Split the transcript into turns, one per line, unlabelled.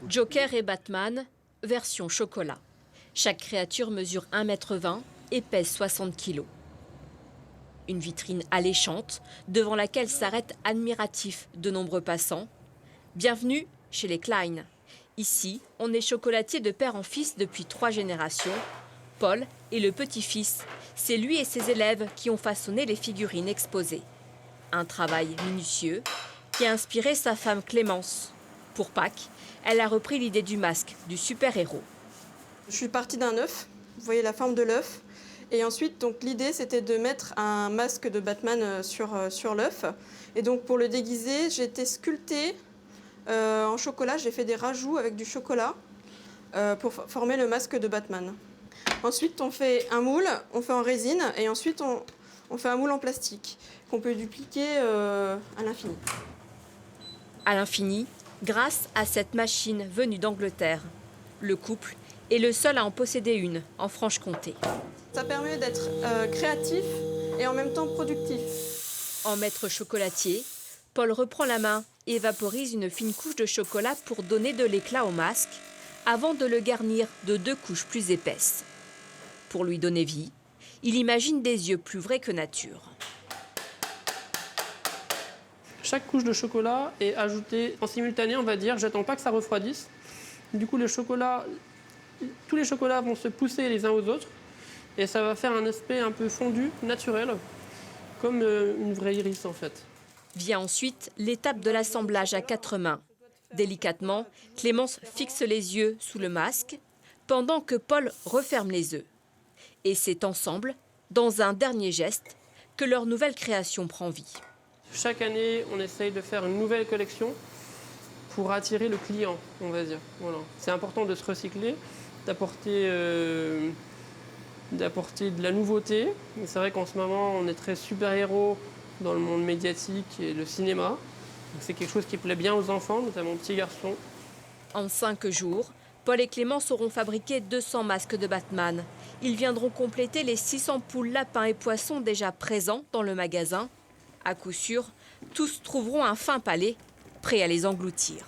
Joker et Batman, version chocolat. Chaque créature mesure 1,20 m et pèse 60 kg. Une vitrine alléchante devant laquelle s'arrêtent admiratifs de nombreux passants. Bienvenue chez les Klein. Ici, on est chocolatier de père en fils depuis 3 générations. Paul est le petit-fils. C'est lui et ses élèves qui ont façonné les figurines exposées. Un travail minutieux qui a inspiré sa femme Clémence. Pour Pâques, elle a repris l'idée du masque du super-héros.
Je suis partie d'un œuf, vous voyez la forme de l'œuf. Et ensuite, donc, l'idée, c'était de mettre un masque de Batman sur l'œuf. Et donc, pour le déguiser, j'ai été sculptée en chocolat. J'ai fait des rajouts avec du chocolat pour former le masque de Batman. Ensuite, on fait un moule, on fait en résine. Et ensuite, on fait un moule en plastique qu'on peut dupliquer à l'infini.
À l'infini, grâce à cette machine venue d'Angleterre. Le couple est le seul à en posséder une en Franche-Comté.
Ça permet d'être créatif et en même temps productif.
En maître chocolatier, Paul reprend la main et vaporise une fine couche de chocolat pour donner de l'éclat au masque, avant de le garnir de 2 couches plus épaisses. Pour lui donner vie, il imagine des yeux plus vrais que nature.
Chaque couche de chocolat est ajoutée en simultané, on va dire. J'attends pas que ça refroidisse. Du coup, tous les chocolats vont se pousser les uns aux autres. Et ça va faire un aspect un peu fondu, naturel, comme une vraie iris en fait.
Vient ensuite l'étape de l'assemblage à 4 mains. Délicatement, Clémence fixe les yeux sous le masque, pendant que Paul referme les œufs. Et c'est ensemble, dans un dernier geste, que leur nouvelle création prend vie.
Chaque année, on essaye de faire une nouvelle collection pour attirer le client, on va dire. Voilà. C'est important de se recycler, d'apporter de la nouveauté. C'est vrai qu'en ce moment, on est très super-héros dans le monde médiatique et le cinéma. C'est quelque chose qui plaît bien aux enfants, notamment aux petits garçons.
En 5 jours, Paul et Clémence auront fabriqué 200 masques de Batman. Ils viendront compléter les 600 poules, lapins et poissons déjà présents dans le magasin. À coup sûr, tous trouveront un fin palais, prêt à les engloutir.